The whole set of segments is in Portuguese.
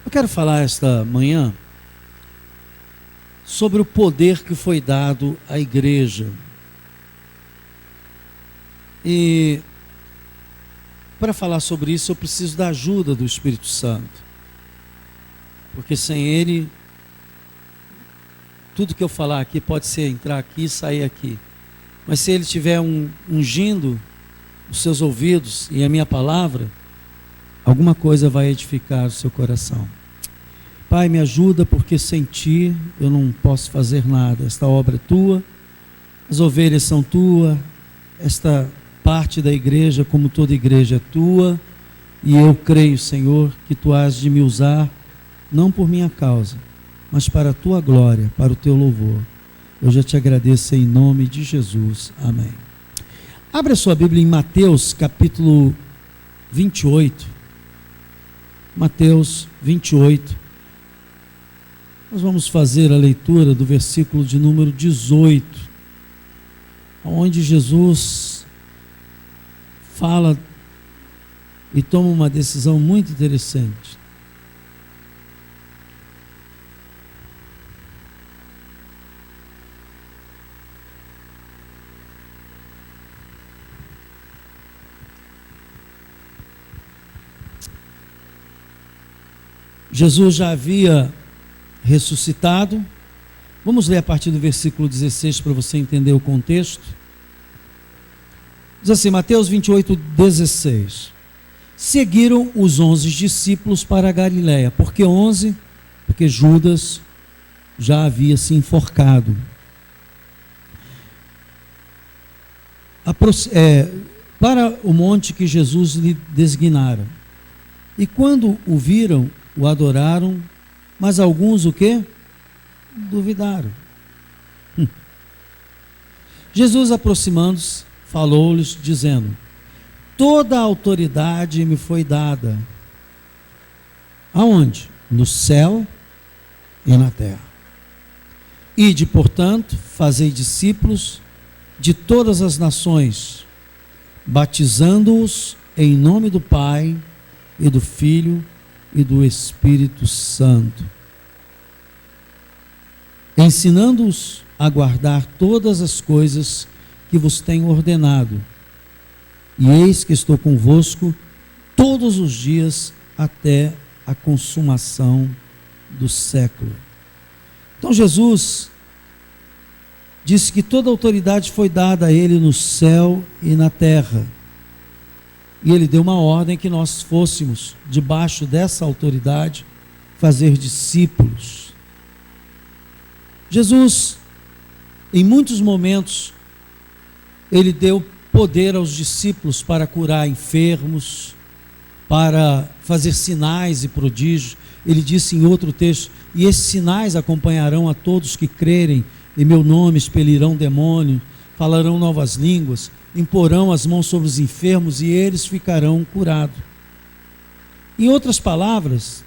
Eu quero falar esta manhã sobre o poder que foi dado à igreja. E para falar sobre isso eu preciso da ajuda do Espírito Santo. Porque sem ele, tudo que eu falar aqui pode ser entrar aqui e sair aqui. Mas se ele estiver ungindo os seus ouvidos e a minha palavra, alguma coisa vai edificar o seu coração. Pai, me ajuda, porque sem ti eu não posso fazer nada. Esta obra é tua, as ovelhas são tuas, esta parte da igreja, como toda igreja, é tua, e eu creio, Senhor, que tu has de me usar, não por minha causa, mas para a tua glória, para o teu louvor. Eu já te agradeço em nome de Jesus. Amém. Abra sua Bíblia em Mateus capítulo 28. Mateus 28. Nós vamos fazer a leitura do versículo de número 18, onde Jesus fala e toma uma decisão muito interessante. Jesus já havia ressuscitado. Vamos ler a partir do versículo 16 para você entender o contexto. Diz assim, Mateus 28, 16. Seguiram os 11 discípulos para a Galiléia. Por que 11? Porque Judas já havia se enforcado. Para o monte que Jesus lhe designara. E quando o viram, o adoraram, mas alguns o quê? Duvidaram. Jesus, aproximando-se, falou-lhes, dizendo: toda a autoridade me foi dada. Aonde? No céu e na terra. Ide, portanto, fazei discípulos de todas as nações, batizando-os em nome do Pai e do Filho e do Espírito Santo, ensinando-os a guardar todas as coisas que vos tenho ordenado. E eis que estou convosco todos os dias até a consumação do século. Então Jesus disse que toda a autoridade foi dada a ele no céu e na terra. E ele deu uma ordem que nós fôssemos, debaixo dessa autoridade, fazer discípulos. Jesus, em muitos momentos, ele deu poder aos discípulos para curar enfermos, para fazer sinais e prodígios. Ele disse em outro texto: e esses sinais acompanharão a todos que crerem, em meu nome expelirão demônio, falarão novas línguas, imporão as mãos sobre os enfermos e eles ficarão curados. Em outras palavras,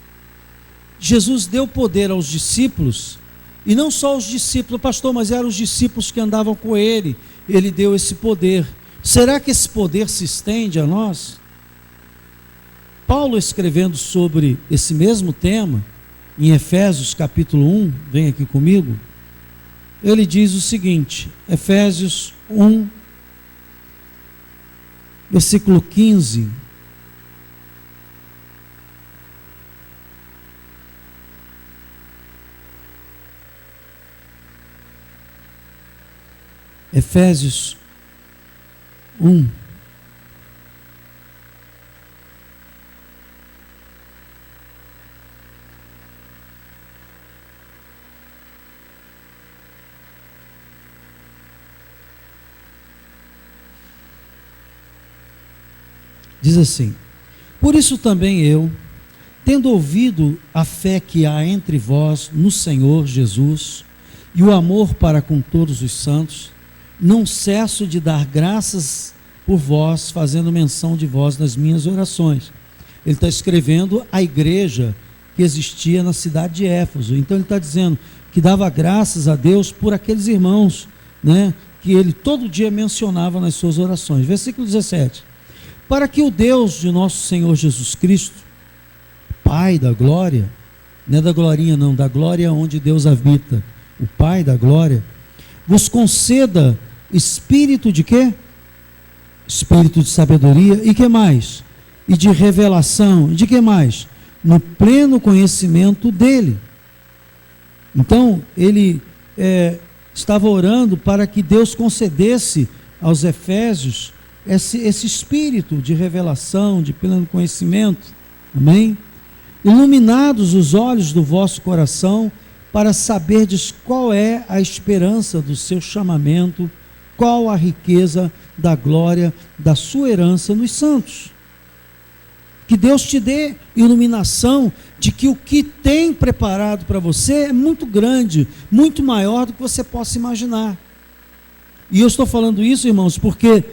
Jesus deu poder aos discípulos, e não só aos discípulos, pastor, mas eram os discípulos que andavam com ele. Ele deu esse poder. Será que esse poder se estende a nós? Paulo, escrevendo sobre esse mesmo tema, em Efésios capítulo 1, vem aqui comigo, ele diz o seguinte, Efésios 1, versículo 15. Efésios 1. Diz assim: por isso também eu, tendo ouvido a fé que há entre vós no Senhor Jesus e o amor para com todos os santos, não cesso de dar graças por vós, fazendo menção de vós nas minhas orações. Ele está escrevendo a igreja que existia na cidade de Éfeso. Então ele está dizendo que dava graças a Deus por aqueles irmãos, né, que ele todo dia mencionava nas suas orações. Versículo 17. Para que o Deus de nosso Senhor Jesus Cristo, Pai da glória, não é da glorinha não, da glória onde Deus habita, o Pai da glória, vos conceda espírito de quê? Espírito de sabedoria, e que mais? E de revelação, de que mais? No pleno conhecimento dele. Então, ele estava orando para que Deus concedesse aos Efésios esse espírito de revelação, de pleno conhecimento. Amém? Iluminados os olhos do vosso coração, para saberdes qual é a esperança do seu chamamento, qual a riqueza da glória da sua herança nos santos. Que Deus te dê iluminação de que o que tem preparado para você é muito grande, muito maior do que você possa imaginar. E eu estou falando isso, irmãos, porque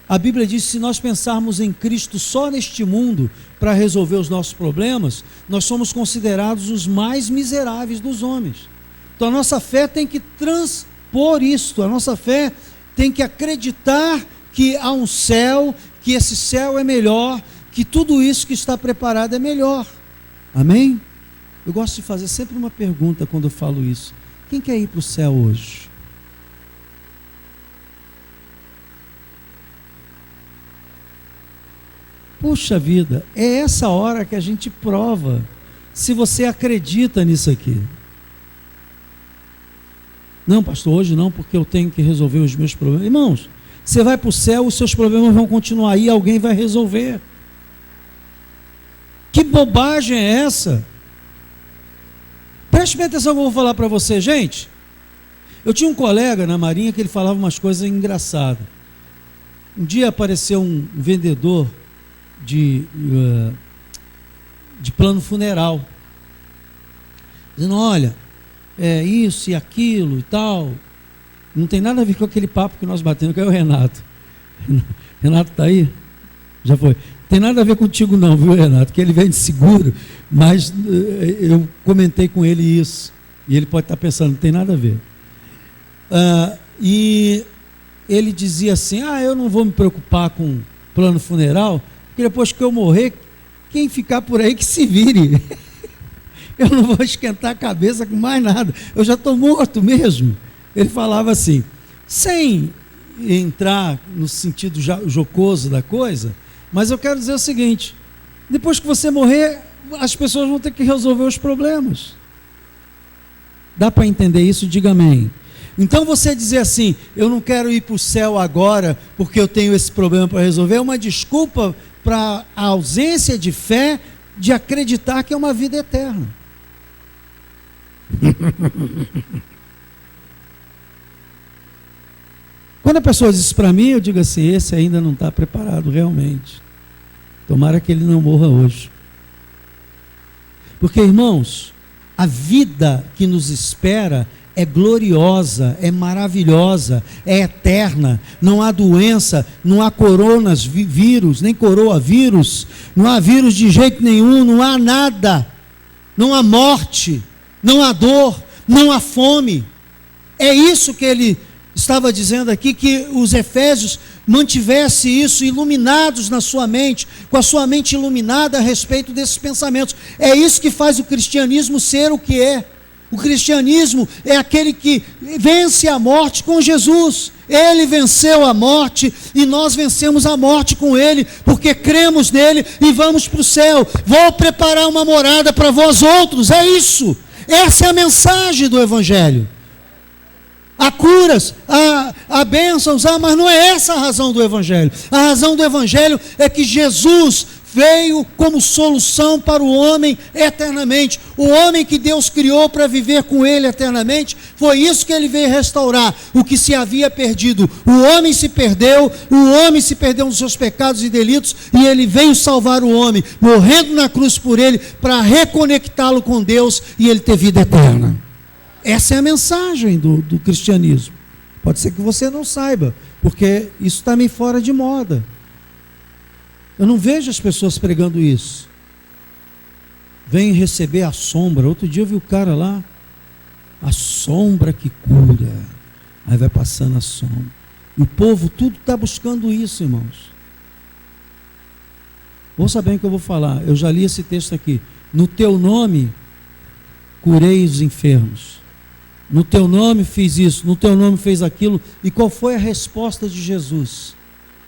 a Bíblia diz que se nós pensarmos em Cristo só neste mundo para resolver os nossos problemas, nós somos considerados os mais miseráveis dos homens. Então a nossa fé tem que transpor isto, a nossa fé tem que acreditar que há um céu, que esse céu é melhor, que tudo isso que está preparado é melhor. Amém? Eu gosto de fazer sempre uma pergunta quando eu falo isso. Quem quer ir para o céu hoje? Puxa vida, é essa hora que a gente prova se você acredita nisso aqui. Não, pastor, hoje não, porque eu tenho que resolver os meus problemas. Irmãos, você vai para o céu, os seus problemas vão continuar aí, alguém vai resolver. Que bobagem é essa? Preste bem atenção que eu vou falar para você, gente. Eu tinha um colega na Marinha que ele falava umas coisas engraçadas. Um dia apareceu um vendedor de plano funeral, dizendo, olha, é isso e aquilo e tal, não tem nada a ver com aquele papo que nós batemos, que é o Renato. Renato está aí? Já foi. Tem nada a ver contigo não, viu, Renato, que ele vem de seguro, mas eu comentei com ele isso, e ele pode estar pensando, não tem nada a ver. E ele dizia assim, eu não vou me preocupar com plano funeral, porque depois que eu morrer, quem ficar por aí que se vire. Eu não vou esquentar a cabeça com mais nada, eu já estou morto mesmo. Ele falava assim, sem entrar no sentido jocoso da coisa, mas eu quero dizer o seguinte, depois que você morrer, as pessoas vão ter que resolver os problemas. Dá para entender isso? Diga amém. Então você dizer assim, eu não quero ir para o céu agora, porque eu tenho esse problema para resolver, é uma desculpa para a ausência de fé, de acreditar que é uma vida eterna. Quando a pessoa diz isso para mim, eu digo assim, esse ainda não está preparado realmente. Tomara que ele não morra hoje. Porque, irmãos, a vida que nos espera é gloriosa, é maravilhosa, é eterna, não há doença, não há coronavírus, nem coroavírus, não há vírus de jeito nenhum, não há nada, não há morte, não há dor, não há fome. É isso que ele estava dizendo aqui, que os Efésios mantivessem isso iluminados na sua mente, com a sua mente iluminada a respeito desses pensamentos. É isso que faz o cristianismo ser o que é. O cristianismo é aquele que vence a morte com Jesus. Ele venceu a morte e nós vencemos a morte com Ele, porque cremos nele e vamos para o céu. Vou preparar uma morada para vós outros, é isso. Essa é a mensagem do Evangelho. Há curas, há bênçãos, mas não é essa a razão do Evangelho. A razão do Evangelho é que Jesus veio como solução para o homem eternamente. O homem que Deus criou para viver com Ele eternamente, foi isso que Ele veio restaurar, o que se havia perdido. O homem se perdeu nos seus pecados e delitos, e Ele veio salvar o homem, morrendo na cruz por ele, para reconectá-lo com Deus e ele ter vida eterna. Essa é a mensagem do cristianismo. Pode ser que você não saiba, porque isso está meio fora de moda. Eu não vejo as pessoas pregando isso. Vem receber a sombra. Outro dia eu vi o cara lá, a sombra que cura. Aí vai passando a sombra. E o povo tudo está buscando isso, irmãos. Ouça bem o que eu vou falar. Eu já li esse texto aqui. No teu nome curei os enfermos. No teu nome fiz isso, no teu nome fez aquilo. E qual foi a resposta de Jesus?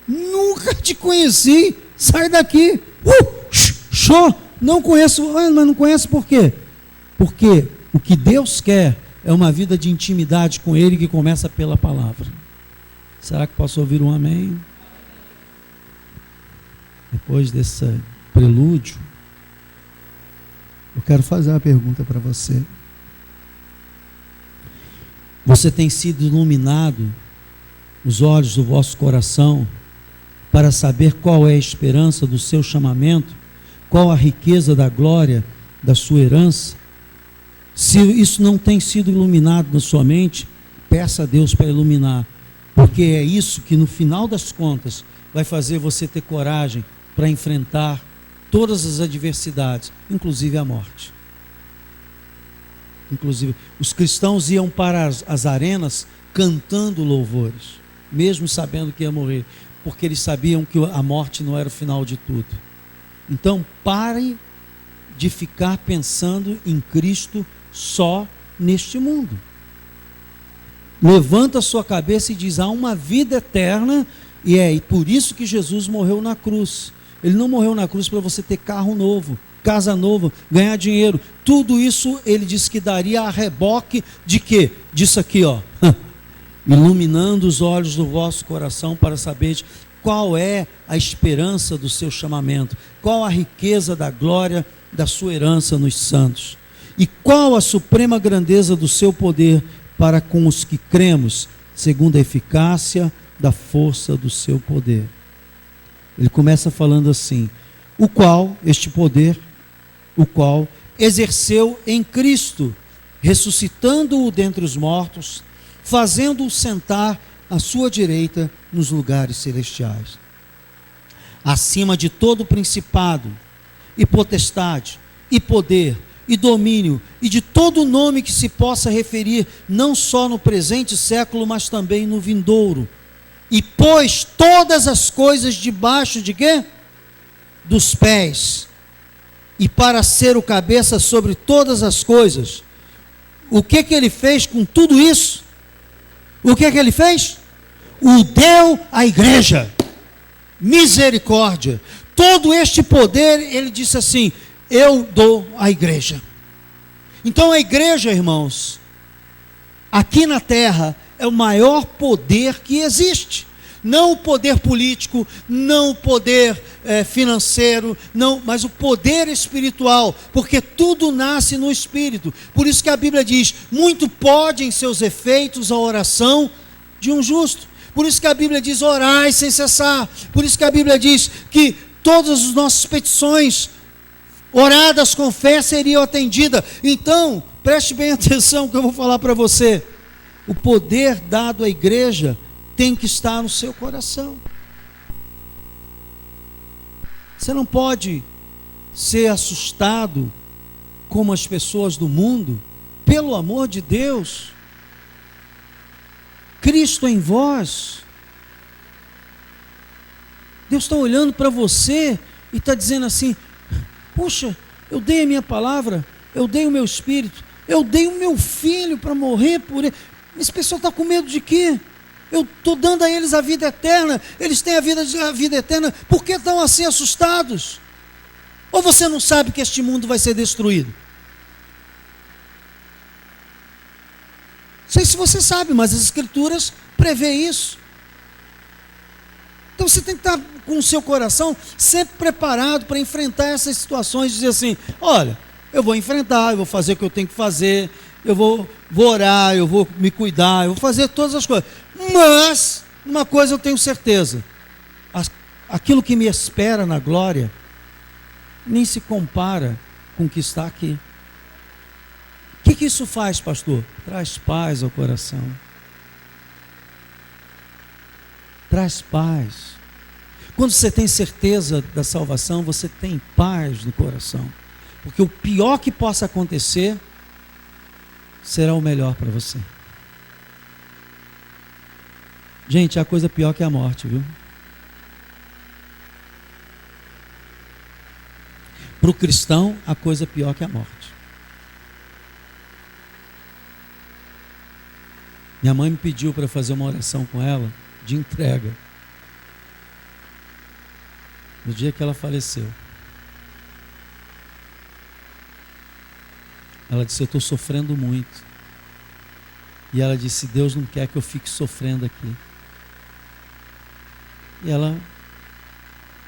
Nunca te conheci, sai daqui. Show, não conheço, mas não conhece por quê? Porque o que Deus quer é uma vida de intimidade com Ele que começa pela palavra. Será que posso ouvir um amém? Depois desse prelúdio, eu quero fazer uma pergunta para você. Você tem sido iluminado os olhos do vosso coração para saber qual é a esperança do seu chamamento, qual a riqueza da glória da sua herança? Se isso não tem sido iluminado na sua mente, peça a Deus para iluminar, porque é isso que no final das contas vai fazer você ter coragem para enfrentar todas as adversidades, inclusive a morte. Inclusive, os cristãos iam para as arenas cantando louvores, mesmo sabendo que ia morrer, porque eles sabiam que a morte não era o final de tudo. Então, pare de ficar pensando em Cristo só neste mundo. Levanta a sua cabeça e diz: há uma vida eterna, e por isso que Jesus morreu na cruz. Ele não morreu na cruz para você ter carro novo, casa nova, ganhar dinheiro. Tudo isso ele disse que daria a reboque de quê? Disso aqui, ó. Iluminando os olhos do vosso coração para saber qual é a esperança do seu chamamento, qual a riqueza da glória da sua herança nos santos, e qual a suprema grandeza do seu poder para com os que cremos, segundo a eficácia da força do seu poder. Ele começa falando assim: este poder, o qual exerceu em Cristo, ressuscitando-o dentre os mortos, fazendo-o sentar à sua direita nos lugares celestiais, acima de todo principado, e potestade, e poder, e domínio, e de todo nome que se possa referir, não só no presente século, mas também no vindouro. E pôs todas as coisas debaixo de quê? Dos pés, e para ser o cabeça sobre todas as coisas. O que ele fez com tudo isso? O que ele fez? O deu à igreja. Misericórdia. Todo este poder, ele disse assim: eu dou à igreja. Então a igreja, irmãos, aqui na terra, é o maior poder que existe. Não o poder político, não o poder financeiro, não, mas o poder espiritual, porque tudo nasce no espírito. Por isso que a Bíblia diz: muito pode em seus efeitos a oração de um justo. Por isso que a Bíblia diz: orai sem cessar. Por isso que a Bíblia diz que todas as nossas petições oradas com fé seriam atendidas. Então, preste bem atenção que eu vou falar para você. O poder dado à igreja tem que estar no seu coração. Você não pode ser assustado como as pessoas do mundo. Pelo amor de Deus, Cristo em vós. Deus está olhando para você e está dizendo assim: puxa, eu dei a minha palavra, eu dei o meu espírito, eu dei o meu filho para morrer por ele. Esse pessoal está com medo de quê? Eu estou dando a eles a vida eterna, eles têm a vida eterna, por que estão assim assustados? Ou você não sabe que este mundo vai ser destruído? Não sei se você sabe, mas as Escrituras prevê isso. Então você tem que estar com o seu coração sempre preparado para enfrentar essas situações, dizer assim: olha, eu vou enfrentar, eu vou fazer o que eu tenho que fazer, eu vou orar, eu vou me cuidar, eu vou fazer todas as coisas. Mas, uma coisa eu tenho certeza: aquilo que me espera na glória nem se compara com o que está aqui. O que isso faz, pastor? Traz paz ao coração. Traz paz. Quando você tem certeza da salvação, você tem paz no coração. Porque o pior que possa acontecer será o melhor para você. Gente, a coisa pior que a morte, viu? Para o cristão, a coisa pior que a morte. Minha mãe me pediu para fazer uma oração com ela de entrega no dia que ela faleceu. Ela disse: eu estou sofrendo muito. E ela disse: Deus não quer que eu fique sofrendo aqui. E ela,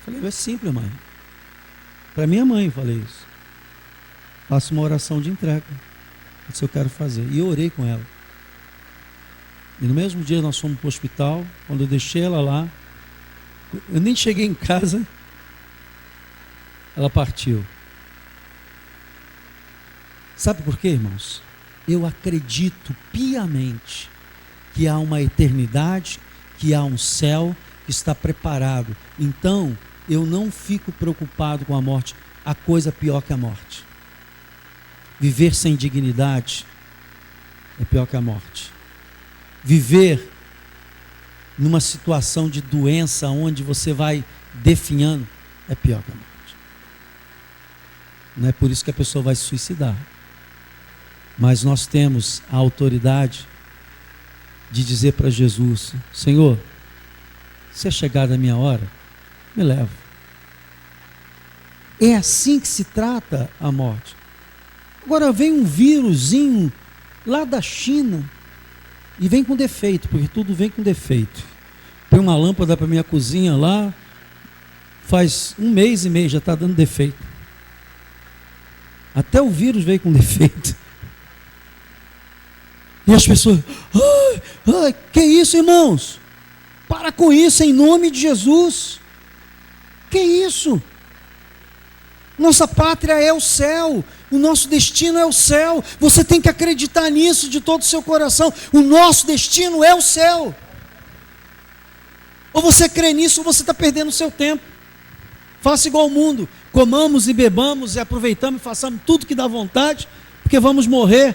falei: é simples, mãe. Para minha mãe eu falei isso. Faça uma oração de entrega. Isso eu quero fazer. E eu orei com ela. E no mesmo dia nós fomos para o hospital. Quando eu deixei ela lá, eu nem cheguei em casa, ela partiu. Sabe por quê, irmãos? Eu acredito piamente que há uma eternidade, que há um céu que está preparado. Então, eu não fico preocupado com a morte. Há coisa pior que a morte. Viver sem dignidade é pior que a morte. Viver numa situação de doença onde você vai definhando é pior que a morte. Não é por isso que a pessoa vai se suicidar. Mas nós temos a autoridade de dizer para Jesus: Senhor, se é chegada a minha hora, me leva. É assim que se trata a morte. Agora vem um vírusinho lá da China e vem com defeito, porque tudo vem com defeito. Põe uma lâmpada para minha cozinha lá, faz 1 mês e meio, já está dando defeito. Até o vírus veio com defeito. E as pessoas: que isso, irmãos? Para com isso, em nome de Jesus. Que isso? Nossa pátria é o céu, o nosso destino é o céu. Você tem que acreditar nisso de todo o seu coração. O nosso destino é o céu. Ou você crê nisso, ou você está perdendo o seu tempo. Faça igual ao mundo: comamos e bebamos e aproveitamos e façamos tudo que dá vontade, porque vamos morrer.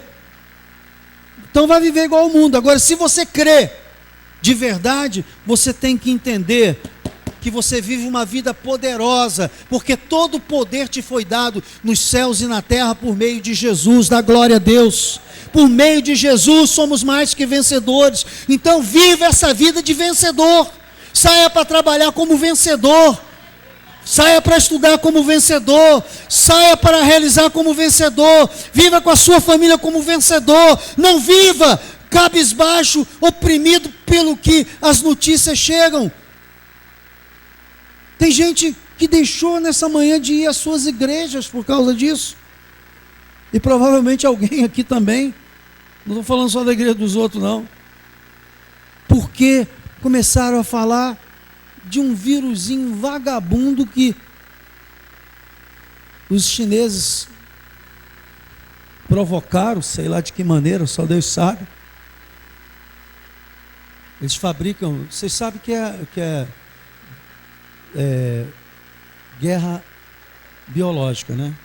Então vai viver igual ao mundo. Agora, se você crê de verdade, você tem que entender que você vive uma vida poderosa, porque todo o poder te foi dado nos céus e na terra por meio de Jesus. Dá glória a Deus. Por meio de Jesus somos mais que vencedores. Então viva essa vida de vencedor. Saia para trabalhar como vencedor. Saia para estudar como vencedor. Saia para realizar como vencedor. Viva com a sua família como vencedor. Não viva cabisbaixo, oprimido pelo que as notícias chegam. Tem gente que deixou nessa manhã de ir às suas igrejas por causa disso. E provavelmente alguém aqui também. Não estou falando só da igreja dos outros, não. Porque começaram a falar de um vírusinho vagabundo que os chineses provocaram, sei lá de que maneira, só Deus sabe. Eles fabricam, vocês sabem que é guerra biológica, né?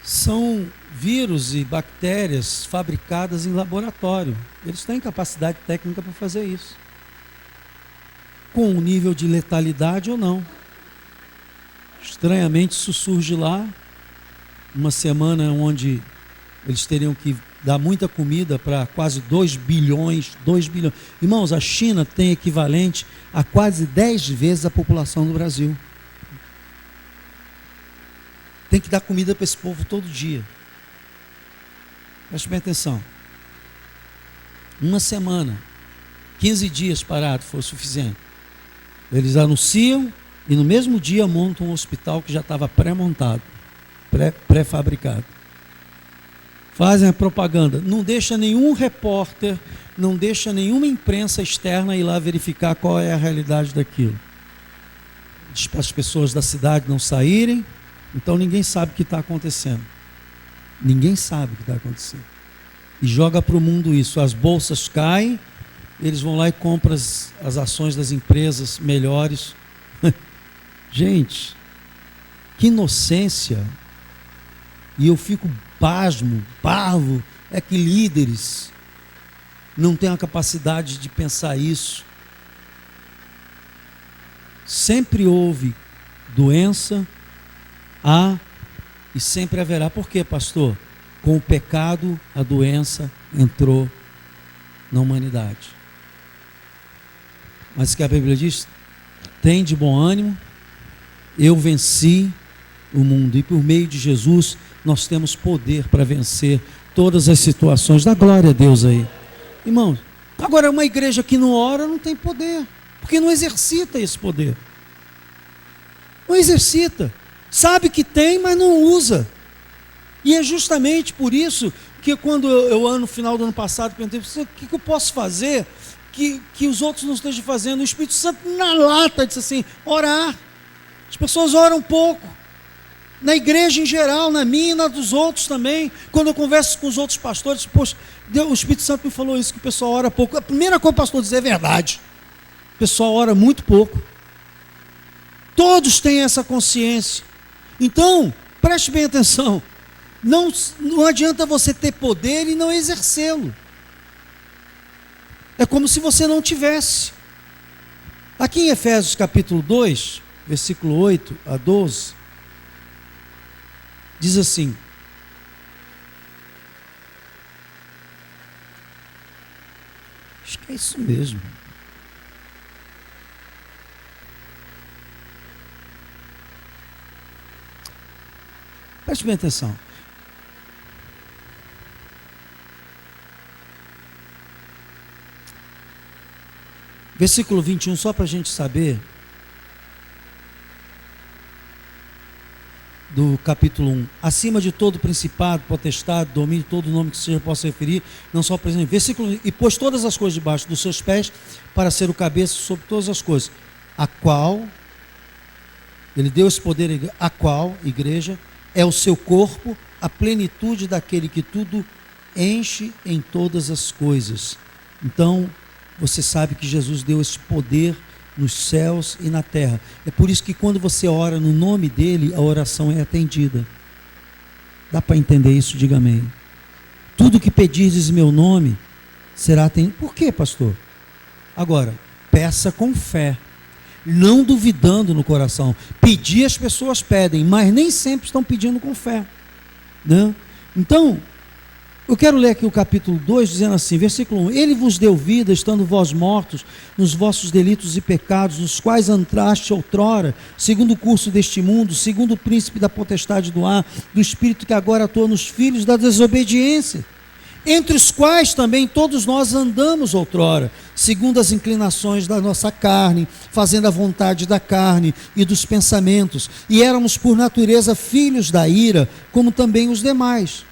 São vírus e bactérias fabricadas em laboratório. Eles têm capacidade técnica para fazer isso, com um nível de letalidade ou não. Estranhamente isso surge lá, uma semana onde eles teriam que dar muita comida para quase 2 bilhões. Irmãos, a China tem equivalente a quase 10 vezes a população do Brasil. Tem que dar comida para esse povo todo dia. Preste bem atenção. Uma semana, 15 dias parado foi o suficiente. Eles anunciam e no mesmo dia montam um hospital que já estava pré-montado, pré-fabricado. Fazem a propaganda, não deixa nenhum repórter, não deixa nenhuma imprensa externa ir lá verificar qual é a realidade daquilo. Para as pessoas da cidade não saírem, então ninguém sabe o que está acontecendo. Ninguém sabe o que está acontecendo. E joga para o mundo isso, as bolsas caem, eles vão lá e compram as ações das empresas melhores. Gente, que inocência. E eu fico pasmo, parvo, é que líderes não têm a capacidade de pensar isso. Sempre houve doença, há e sempre haverá. Por quê, pastor? Com o pecado, a doença entrou na humanidade. Mas que a Bíblia diz: tem de bom ânimo, eu venci o mundo, e por meio de Jesus nós temos poder para vencer todas as situações. Dá glória a Deus aí, irmãos. Agora, uma igreja que não ora não tem poder, porque não exercita esse poder. Não exercita. Sabe que tem, mas não usa. E é justamente por isso que quando eu no final do ano passado, perguntei: o que eu posso fazer que os outros não estejam fazendo? O Espírito Santo, na lata, disse assim: orar. As pessoas oram pouco. Na igreja em geral, na minha e na dos outros também. Quando eu converso com os outros pastores, poxa, o Espírito Santo me falou isso, que o pessoal ora pouco. A primeira coisa que o pastor diz é verdade. O pessoal ora muito pouco. Todos têm essa consciência. Então, preste bem atenção. Não adianta você ter poder e não exercê-lo. É como se você não tivesse. Aqui em Efésios capítulo 2, versículo 8 a 12, diz assim: acho que é isso mesmo. Preste bem atenção. Versículo 21, só para a gente saber, do capítulo 1. Acima de todo principado, potestade, domínio, todo nome que seja possa referir, não só para exemplo. Versículo 1, e pôs todas as coisas debaixo dos seus pés, para ser o cabeça sobre todas as coisas, a qual, ele deu esse poder, a qual, igreja, é o seu corpo, a plenitude daquele que tudo enche em todas as coisas. Então, você sabe que Jesus deu esse poder nos céus e na terra. É por isso que quando você ora no nome dele, a oração é atendida. Dá para entender isso? Diga amém. Tudo que pedirdes em meu nome será atendido. Por quê, pastor? Agora, peça com fé, não duvidando no coração. Pedir as pessoas pedem, mas nem sempre estão pedindo com fé, né? Então, eu quero ler aqui o capítulo 2, dizendo assim, versículo 1: Ele vos deu vida, estando vós mortos nos vossos delitos e pecados, nos quais andaste outrora, segundo o curso deste mundo, segundo o príncipe da potestade do ar, do espírito que agora atua nos filhos da desobediência, entre os quais também todos nós andamos outrora, segundo as inclinações da nossa carne, fazendo a vontade da carne e dos pensamentos, e éramos por natureza filhos da ira, como também os demais.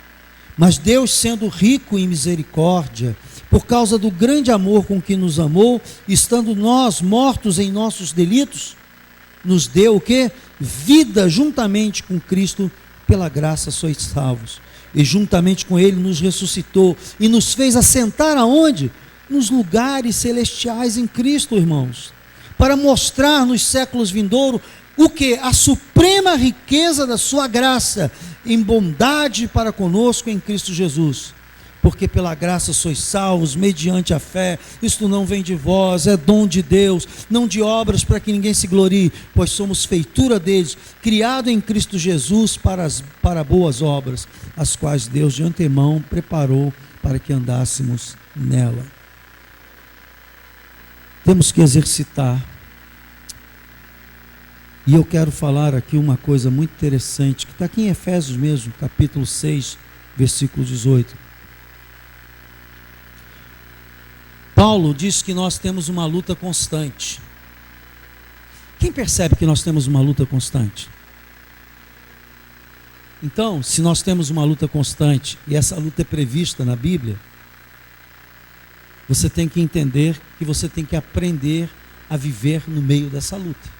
Mas Deus, sendo rico em misericórdia, por causa do grande amor com que nos amou, estando nós mortos em nossos delitos, nos deu o quê? Vida juntamente com Cristo, pela graça sois salvos. E juntamente com Ele nos ressuscitou e nos fez assentar aonde? Nos lugares celestiais em Cristo, irmãos, para mostrar nos séculos vindouros o que? A suprema riqueza da sua graça em bondade para conosco em Cristo Jesus. Porque pela graça sois salvos, mediante a fé. Isto não vem de vós, é dom de Deus, não de obras para que ninguém se glorie, pois somos feitura deles, criado em Cristo Jesus para boas obras, as quais Deus de antemão preparou para que andássemos nela. Temos que exercitar. E eu quero falar aqui uma coisa muito interessante, que está aqui em Efésios mesmo, capítulo 6, versículo 18. Paulo diz que nós temos uma luta constante. Quem percebe que nós temos uma luta constante? Então, se nós temos uma luta constante, e essa luta é prevista na Bíblia, você tem que entender que você tem que aprender a viver no meio dessa luta.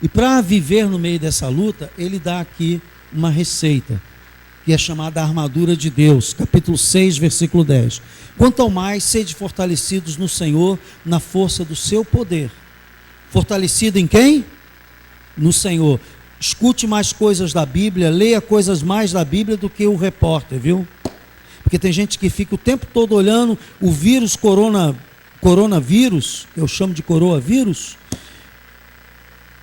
E para viver no meio dessa luta, ele dá aqui uma receita, que é chamada armadura de Deus, capítulo 6, versículo 10. Quanto ao mais, sede fortalecidos no Senhor, na força do seu poder. Fortalecido em quem? No Senhor. Escute mais coisas da Bíblia, leia coisas mais da Bíblia do que o repórter, viu? Porque tem gente que fica o tempo todo olhando o coronavírus, eu chamo de coronavírus,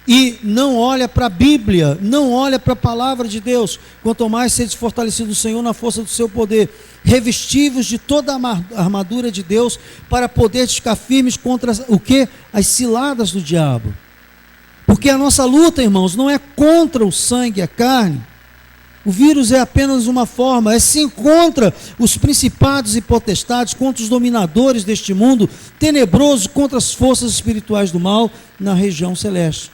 e não olha para a Bíblia, não olha para a palavra de Deus, quanto mais sedes fortalecidos do Senhor na força do seu poder, revestivos de toda a armadura de Deus, para poder ficar firmes contra o quê? As ciladas do diabo. Porque a nossa luta, irmãos, não é contra o sangue e a carne. O vírus é apenas uma forma, é sim contra os principados e potestades, contra os dominadores deste mundo tenebroso, contra as forças espirituais do mal na região celeste.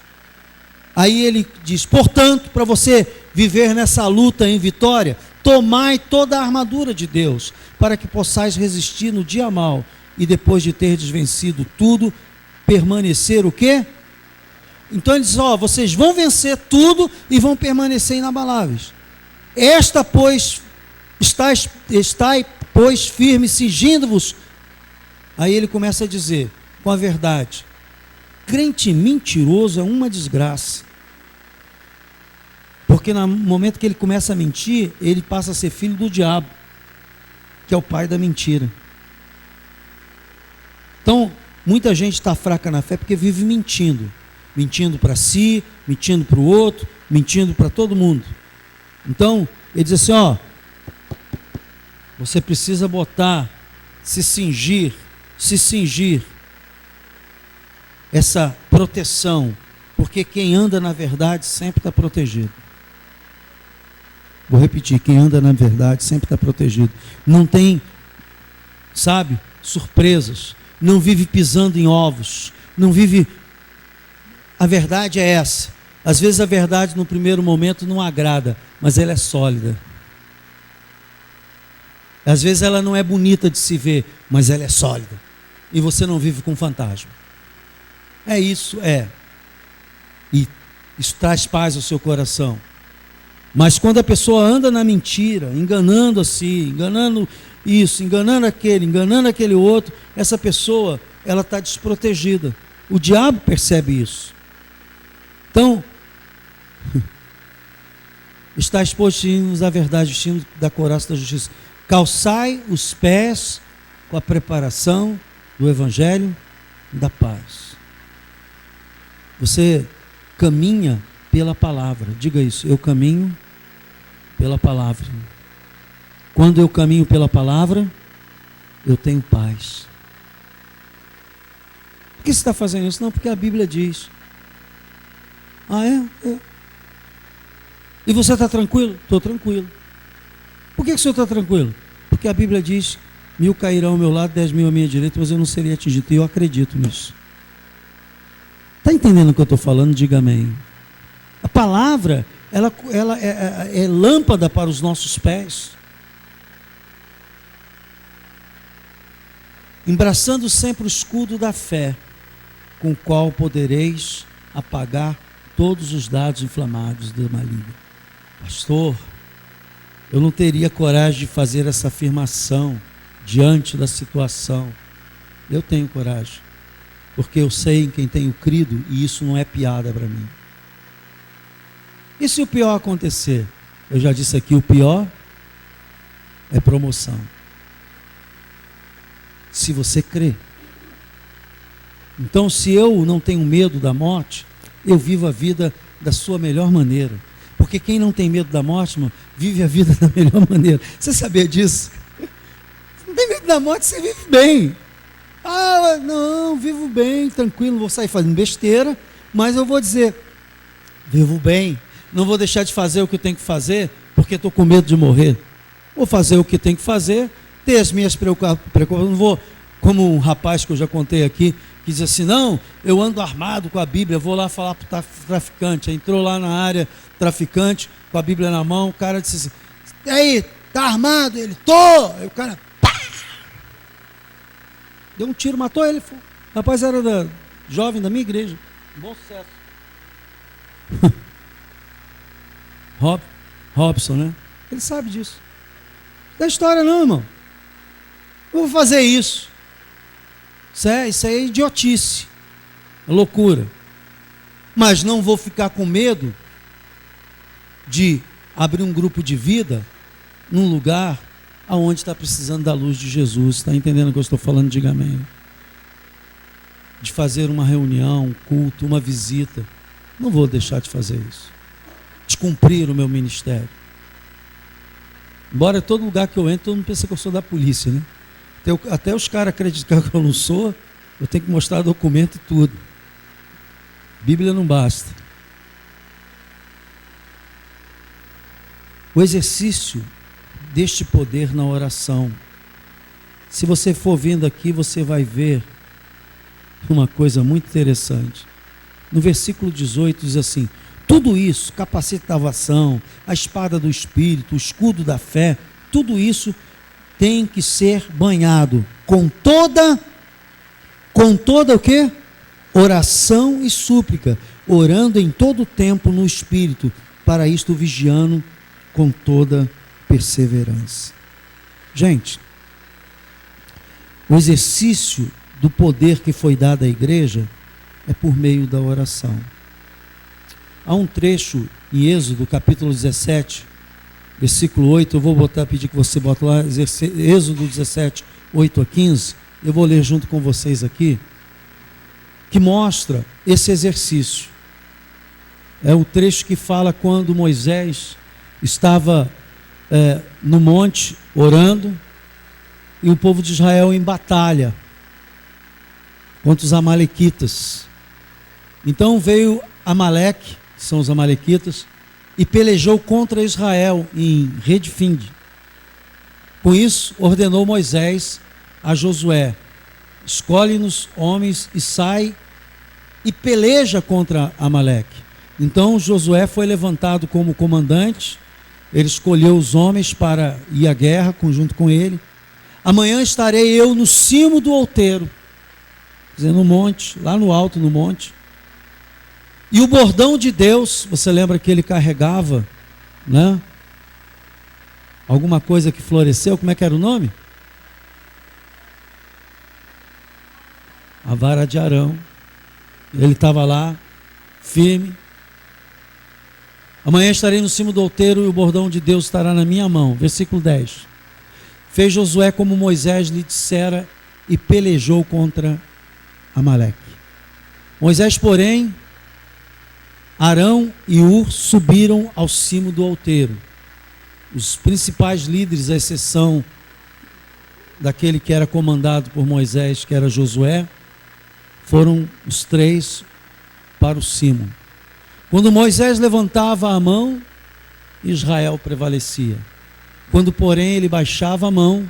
Aí ele diz, portanto, para você viver nessa luta em vitória, tomai toda a armadura de Deus, para que possais resistir no dia mau, e depois de ter desvencido tudo, permanecer o quê? Então ele diz, vocês vão vencer tudo e vão permanecer inabaláveis. Esta, pois, estai, pois, firme, cingindo-vos. Aí ele começa a dizer, com a verdade, crente mentiroso é uma desgraça. Porque no momento que ele começa a mentir, ele passa a ser filho do diabo, que é o pai da mentira. Então, muita gente está fraca na fé porque vive mentindo. Mentindo para si, mentindo para o outro, mentindo para todo mundo. Então, ele diz assim, você precisa se cingir, essa proteção, porque quem anda na verdade sempre está protegido. Vou repetir, quem anda na verdade sempre está protegido. Não tem, surpresas, não vive pisando em ovos, não vive... A verdade é essa. Às vezes a verdade no primeiro momento não agrada, mas ela é sólida. Às vezes ela não é bonita de se ver, mas ela é sólida. E você não vive com fantasma. É isso, E isso traz paz ao seu coração. Mas quando a pessoa anda na mentira, enganando assim, enganando isso, enganando aquele outro, essa pessoa, ela está desprotegida. O diabo percebe isso. Então, está exposto da verdade, vestindo da couraça da justiça. Calçai os pés com a preparação do evangelho da paz. Você caminha pela palavra. Diga isso, eu caminho pela palavra. Quando eu caminho pela palavra, eu tenho paz. Por que você está fazendo isso? Não, porque a Bíblia diz. É? E você está tranquilo? Estou tranquilo. Por que o senhor está tranquilo? Porque a Bíblia diz, 1000 cairão ao meu lado, 10.000 à minha direita, mas eu não seria atingido. E eu acredito nisso. Está entendendo o que eu estou falando? Diga amém. A palavra, ela é lâmpada para os nossos pés. Embraçando sempre o escudo da fé, com o qual podereis apagar todos os dados inflamados do maligno. Pastor, eu não teria coragem de fazer essa afirmação diante da situação. Eu tenho coragem, porque eu sei em quem tenho crido e isso não é piada para mim. E se o pior acontecer? Eu já disse aqui, o pior é promoção. Se você crê. Então, se eu não tenho medo da morte, eu vivo a vida da sua melhor maneira. Porque quem não tem medo da morte, irmão, vive a vida da melhor maneira. Você sabia disso? Você não tem medo da morte, você vive bem. Não, vivo bem, tranquilo, não vou sair fazendo besteira, mas eu vou dizer, vivo bem, não vou deixar de fazer o que eu tenho que fazer, porque estou com medo de morrer. Vou fazer o que tenho que fazer, ter as minhas preocupações, não vou, como um rapaz que eu já contei aqui, que diz assim, não, eu ando armado com a Bíblia, vou lá falar para o traficante. Entrou lá na área, traficante, com a Bíblia na mão, o cara disse assim, e aí, tá armado? Ele, tô! Aí o cara, pá! Deu um tiro, matou ele. O rapaz era jovem da minha igreja, bom sucesso. Robson, né? Ele sabe disso. Não é história não, irmão. Eu vou fazer isso. Isso aí é idiotice, é loucura. Mas não vou ficar com medo de abrir um grupo de vida num lugar aonde está precisando da luz de Jesus. Está entendendo o que eu estou falando? Diga amém. De fazer uma reunião, um culto, uma visita. Não vou deixar de fazer isso, de cumprir o meu ministério. Embora todo lugar que eu entro, todo mundo pensa que eu sou da polícia, né? Até os caras acreditam que eu não sou, eu tenho que mostrar documento e tudo. Bíblia não basta. O exercício deste poder na oração. Se você for vindo aqui, você vai ver uma coisa muito interessante. No versículo 18 diz assim: tudo isso, capacete da salvação, a espada do Espírito, o escudo da fé, tudo isso tem que ser banhado com toda o quê? Oração e súplica, orando em todo o tempo no Espírito, para isto vigiando com toda perseverança. Gente, o exercício do poder que foi dado à igreja é por meio da oração. Há um trecho em Êxodo, capítulo 17, versículo 8, eu vou pedir que você bote lá, Êxodo 17, 8 a 15, eu vou ler junto com vocês aqui, que mostra esse exercício. É o trecho que fala quando Moisés estava no monte orando, e o povo de Israel em batalha contra os amalequitas. Então veio Amaleque, que são os amalequitas, e pelejou contra Israel em Redfim. Com isso, ordenou Moisés a Josué: escolhe-nos homens e sai e peleja contra Amaleque. Então Josué foi levantado como comandante, ele escolheu os homens para ir à guerra junto com ele. Amanhã estarei eu no cimo do outeiro, quer dizer, no monte, lá no alto no monte. E o bordão de Deus, você lembra que ele carregava, né? Alguma coisa que floresceu, como é que era o nome? A vara de Arão. Ele estava lá, firme. Amanhã estarei no cimo do outeiro e o bordão de Deus estará na minha mão. Versículo 10. Fez Josué como Moisés lhe dissera e pelejou contra Amaleque. Moisés, porém, Arão e Hur subiram ao cimo do outeiro. Os principais líderes, à exceção daquele que era comandado por Moisés, que era Josué, foram os três para o cimo. Quando Moisés levantava a mão, Israel prevalecia. Quando, porém, ele baixava a mão,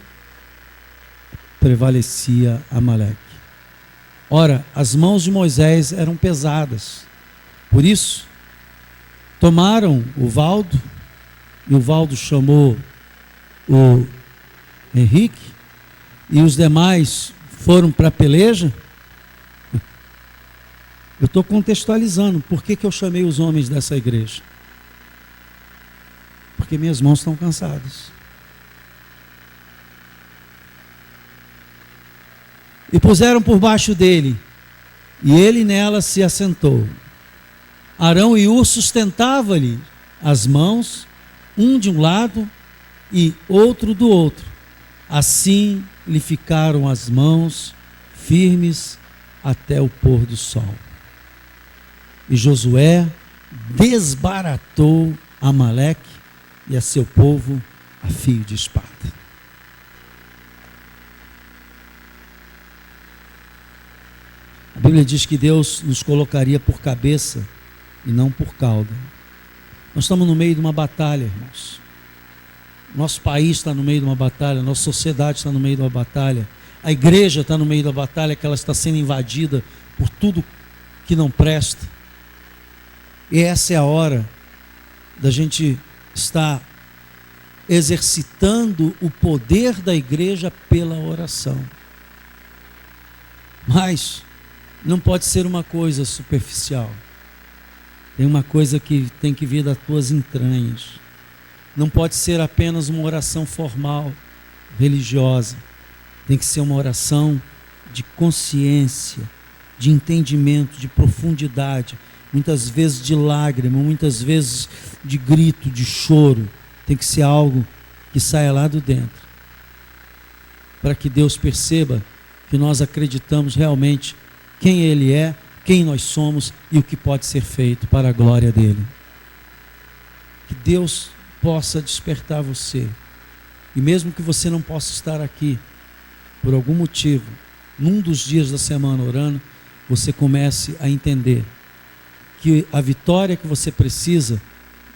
prevalecia Amaleque. Ora, as mãos de Moisés eram pesadas. Por isso, tomaram o Valdo, e o Valdo chamou o Henrique, e os demais foram para a peleja. Eu estou contextualizando por que eu chamei os homens dessa igreja. Porque minhas mãos estão cansadas. E puseram por baixo dele, e ele nela se assentou. Arão e Hur sustentavam-lhe as mãos, um de um lado e outro do outro. Assim lhe ficaram as mãos firmes até o pôr do sol. E Josué desbaratou Amaleque e a seu povo a fio de espada. A Bíblia diz que Deus nos colocaria por cabeça e não por cauda. Nós estamos no meio de uma batalha, irmãos. Nosso país está no meio de uma batalha, nossa sociedade está no meio de uma batalha, a igreja está no meio da batalha, que ela está sendo invadida por tudo que não presta. E essa é a hora da gente estar exercitando o poder da igreja pela oração. Mas não pode ser uma coisa superficial. Tem uma coisa que tem que vir das tuas entranhas. Não pode ser apenas uma oração formal, religiosa. Tem que ser uma oração de consciência, de entendimento, de profundidade. Muitas vezes de lágrima, muitas vezes de grito, de choro. Tem que ser algo que saia lá do dentro. Para que Deus perceba que nós acreditamos realmente quem Ele é, quem nós somos e o que pode ser feito para a glória dele. Que Deus possa despertar você. E mesmo que você não possa estar aqui, por algum motivo, num dos dias da semana orando, você comece a entender que a vitória que você precisa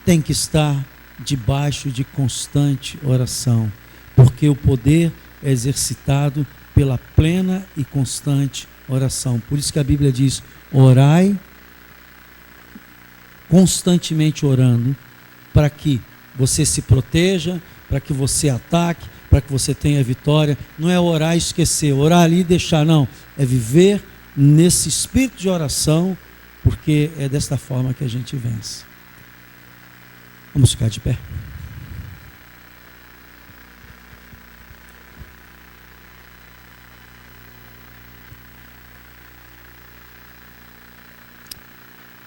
tem que estar debaixo de constante oração, porque o poder é exercitado pela plena e constante oração. Por isso que a Bíblia diz: orai constantemente orando, para que você se proteja, para que você ataque, para que você tenha vitória. Não é orar e esquecer, orar ali e deixar, não. É viver nesse espírito de oração, porque é desta forma que a gente vence. Vamos ficar de pé.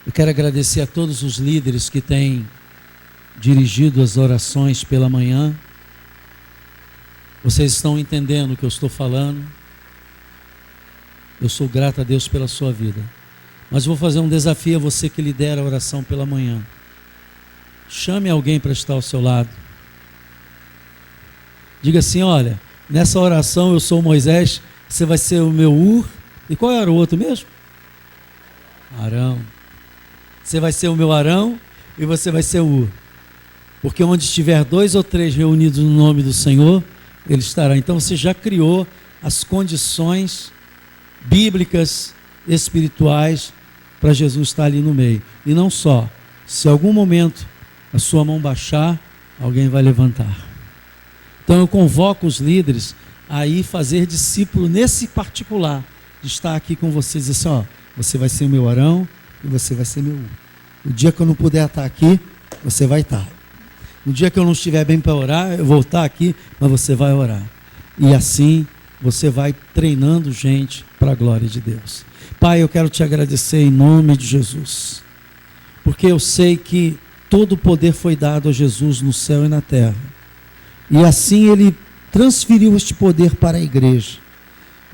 Eu quero agradecer a todos os líderes que têm dirigido as orações pela manhã. Vocês estão entendendo o que eu estou falando. Eu sou grato a Deus pela sua vida. Mas vou fazer um desafio a você que lidera a oração pela manhã. Chame alguém para estar ao seu lado. Diga assim: olha, nessa oração eu sou Moisés, você vai ser o meu Ur. E qual era o outro mesmo? Arão. Você vai ser o meu Arão e você vai ser o Ur. Porque onde estiver 2 ou 3 reunidos no nome do Senhor, Ele estará. Então você já criou as condições bíblicas, espirituais, para Jesus estar ali no meio. E não só, se algum momento a sua mão baixar, alguém vai levantar. Então eu convoco os líderes a ir fazer discípulo nesse particular, de estar aqui com vocês e dizer assim: ó, você vai ser o meu Arão e você vai ser meu Ur. O dia que eu não puder estar aqui, você vai estar. No dia que eu não estiver bem para orar, eu vou estar aqui, mas você vai orar. E assim você vai treinando gente para a glória de Deus. Pai, eu quero te agradecer em nome de Jesus, porque eu sei que todo o poder foi dado a Jesus no céu e na terra. E assim Ele transferiu este poder para a igreja.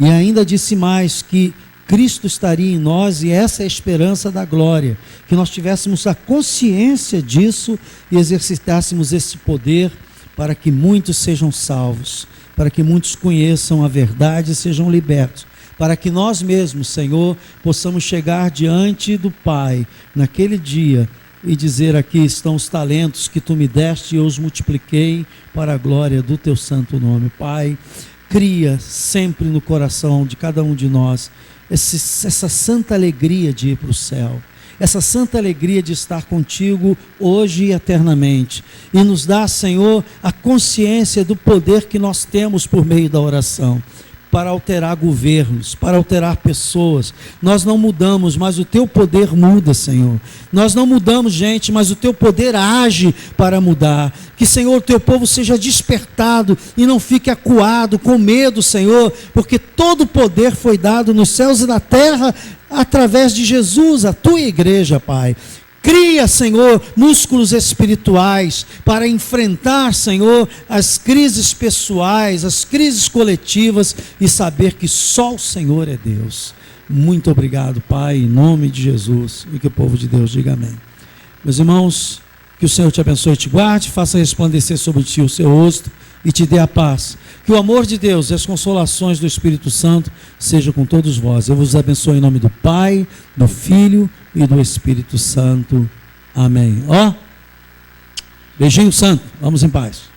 E ainda disse mais, que Cristo estaria em nós, e essa é a esperança da glória, que nós tivéssemos a consciência disso e exercitássemos esse poder para que muitos sejam salvos, para que muitos conheçam a verdade e sejam libertos, para que nós mesmos, Senhor, possamos chegar diante do Pai naquele dia e dizer: aqui estão os talentos que Tu me deste e eu os multipliquei para a glória do Teu santo nome. Pai, cria sempre no coração de cada um de nós essa santa alegria de ir para o céu, essa santa alegria de estar contigo hoje e eternamente, e nos dá, Senhor, a consciência do poder que nós temos por meio da oração, para alterar governos, para alterar pessoas. Nós não mudamos, mas o Teu poder muda, Senhor. Nós não mudamos, gente, mas o Teu poder age para mudar. Que, Senhor, o Teu povo seja despertado e não fique acuado, com medo, Senhor, porque todo o poder foi dado nos céus e na terra através de Jesus, a Tua igreja, Pai. Cria, Senhor, músculos espirituais para enfrentar, Senhor, as crises pessoais, as crises coletivas e saber que só o Senhor é Deus. Muito obrigado, Pai, em nome de Jesus, e que o povo de Deus diga amém. Meus irmãos, que o Senhor te abençoe e te guarde, faça resplandecer sobre ti o seu rosto e te dê a paz. Que o amor de Deus e as consolações do Espírito Santo sejam com todos vós. Eu vos abençoo em nome do Pai, do Filho e do Espírito Santo. Amém. Ó, beijinho santo. Vamos em paz.